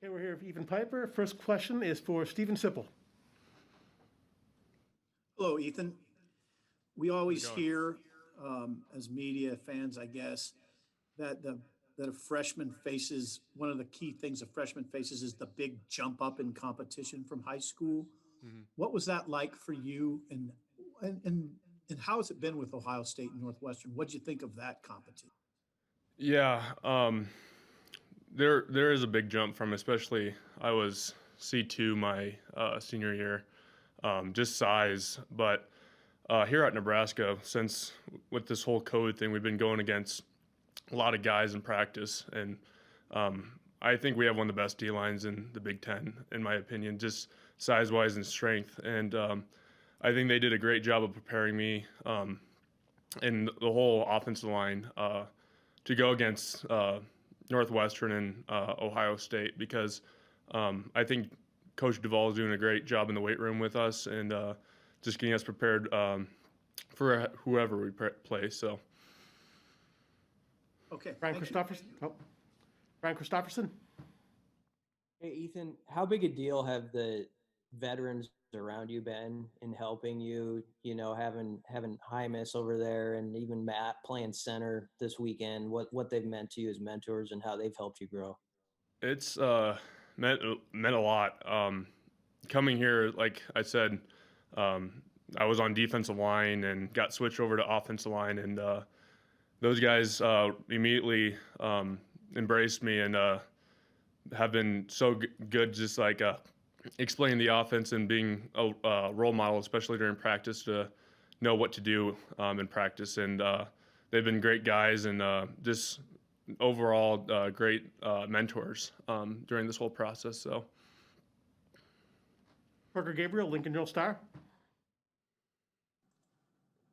Okay, we're here with Ethan Piper. First question is for Stephen Sipple. Hello, Ethan. We How's it always going? hear, as media fans, I guess, that that a freshman faces one of the key things a freshman faces is the big jump up in competition from high school. Mhm. What was that like for you, and and and how has it been with Ohio State and Northwestern? What'd you think of that competition? Yeah, there is a big jump from, especially I was C2 my senior year, just size. But here at Nebraska, since with this whole COVID thing, we've been going against a lot of guys in practice, and I think we have one of the best D lines in the Big Ten, in my opinion, just size wise and strength. And I think they did a great job of preparing me and the whole offensive line to go against Northwestern and Ohio State because I think Coach Duvall is doing a great job in the weight room with us and just getting us prepared for whoever we play. So. Okay, Brian thank you. Christopherson. Oh, Brian Christopherson. Hey Ethan, how big a deal have the veterans around you been in helping you? You know, having Hymus over there and even Matt playing center this weekend. What they've meant to you as mentors and how they've helped you grow. It's meant a lot. Coming here, like I said, um, I was on defensive line and got switched over to offensive line, and those guys immediately embraced me and have been so good, just like explaining the offense and being a role model, especially during practice, to know what to do in practice. And they've been great guys and just overall great mentors during this whole process. So. Parker Gabriel, Lincoln Journal Star.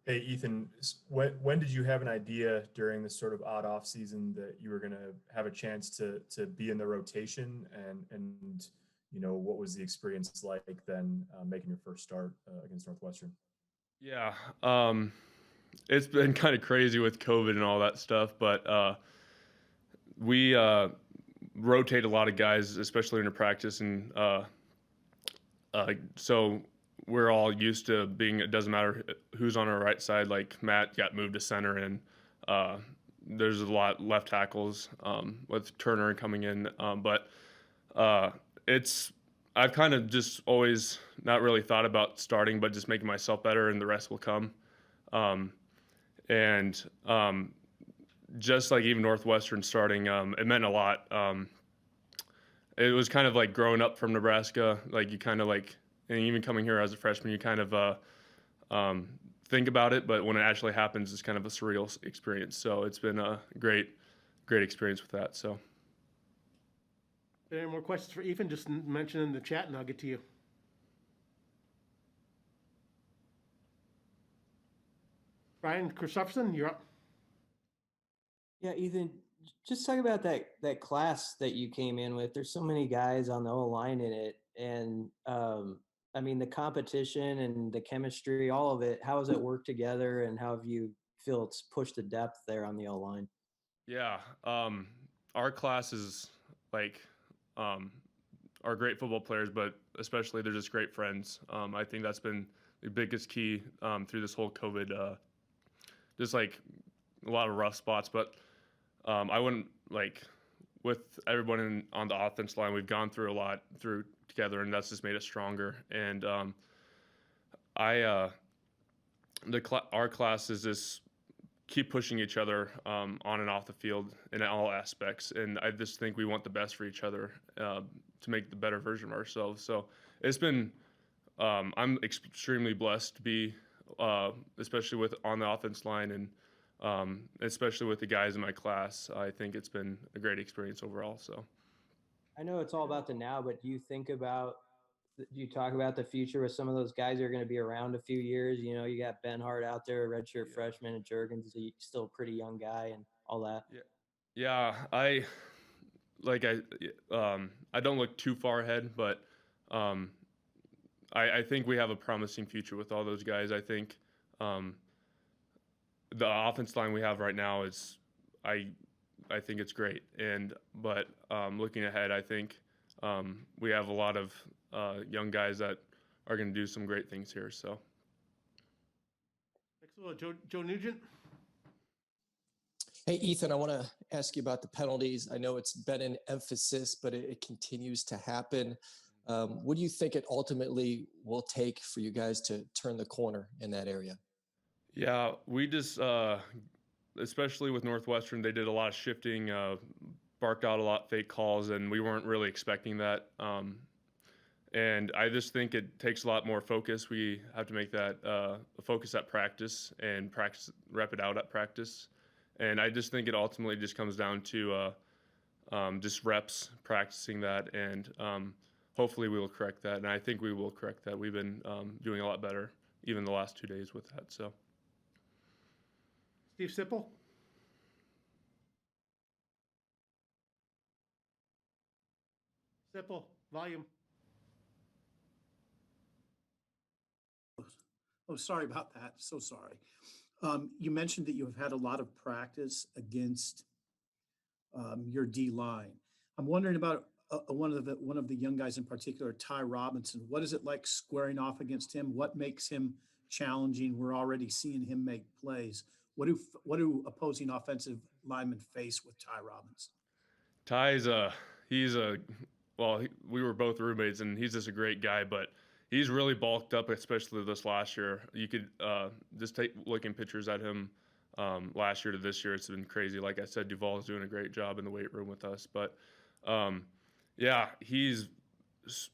Hey, Ethan, when did you have an idea during this sort of odd off season that you were going to have a chance to be in the rotation and what was the experience like then making your first start against Northwestern? Yeah, it's been kind of crazy with COVID and all that stuff, but we rotate a lot of guys, especially into practice, and so we're all used to being. It doesn't matter who's on our right side. Like Matt got moved to center, and there's a lot left tackles with Turner coming in, but it's. I've kind of just always not really thought about starting, but just making myself better, and the rest will come. And just like even Northwestern starting, it meant a lot. It was kind of like growing up from Nebraska. Like you kind of like, and even coming here as a freshman, you kind of think about it, but when it actually happens, it's kind of a surreal experience. So it's been a great experience with that. So. Any more questions for Ethan? Just mention in the chat and I'll get to you. Brian Christopherson, you're up. Yeah, Ethan, just talk about that class that you came in with. There's so many guys on the O-line in it, and I mean the competition and the chemistry, all of it. How has it worked together, and how have you feel it's pushed the depth there on the O-line? Yeah, our class is like are great football players, but especially they're just great friends. I think that's been the biggest key through this whole COVID. Just like a lot of rough spots, but I wouldn't like with everyone on the offense line. We've gone through a lot through together, and that's just made us stronger. And our class is just keep pushing each other on and off the field in all aspects. And I just think we want the best for each other to make the better version of ourselves. So it's been, I'm extremely blessed to be, especially with on the offense line and especially with the guys in my class. I think it's been a great experience overall. So I know it's all about the now, but do you talk about the future with some of those guys that are going to be around a few years? You know, you got Ben Hart out there, a redshirt freshman, and Jurgens is still a pretty young guy and all that. yeah, I don't look too far ahead, but I think we have a promising future with all those guys. I think the offense line we have right now is I think it's great, but looking ahead, I think we have a lot of young guys that are going to do some great things here. So. Next one, Joe Nugent. Hey, Ethan, I want to ask you about the penalties. I know it's been an emphasis, but it continues to happen. What do you think it ultimately will take for you guys to turn the corner in that area? Yeah, we just, especially with Northwestern, they did a lot of shifting, barked out a lot of fake calls, and we weren't really expecting that. And I just think it takes a lot more focus. We have to make that a focus at practice and rep it out at practice. And I just think it ultimately just comes down to just reps, practicing that, and hopefully we will correct that. And I think we will correct that. We've been doing a lot better, even the last 2 days with that. So, Steve Sipple. Sipple, volume. Oh, sorry about that. So sorry. You mentioned that you have had a lot of practice against your D line. I'm wondering about one of the young guys in particular, Ty Robinson. What is it like squaring off against him? What makes him challenging? We're already seeing him make plays. What do opposing offensive linemen face with Ty Robinson? Ty's we were both roommates, and he's just a great guy, but he's really bulked up, especially this last year. You could just take looking pictures at him last year to this year. It's been crazy. Like I said, Duvall's doing a great job in the weight room with us. But, yeah, he's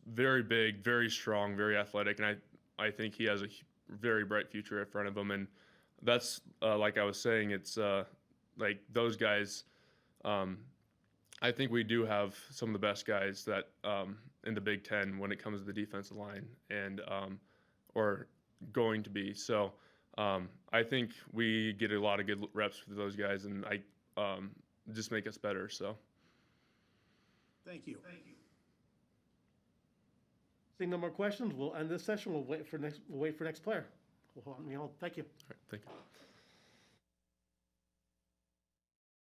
very big, very strong, very athletic, and I think he has a very bright future in front of him. And that's, like I was saying, it's like those guys I think we do have some of the best guys that in the Big Ten when it comes to the defensive line, and or going to be. So I think we get a lot of good reps with those guys, and just make us better. So Thank you. Seeing no more questions, we'll end this session. We'll wait for next player. Thank you. all right, thank you.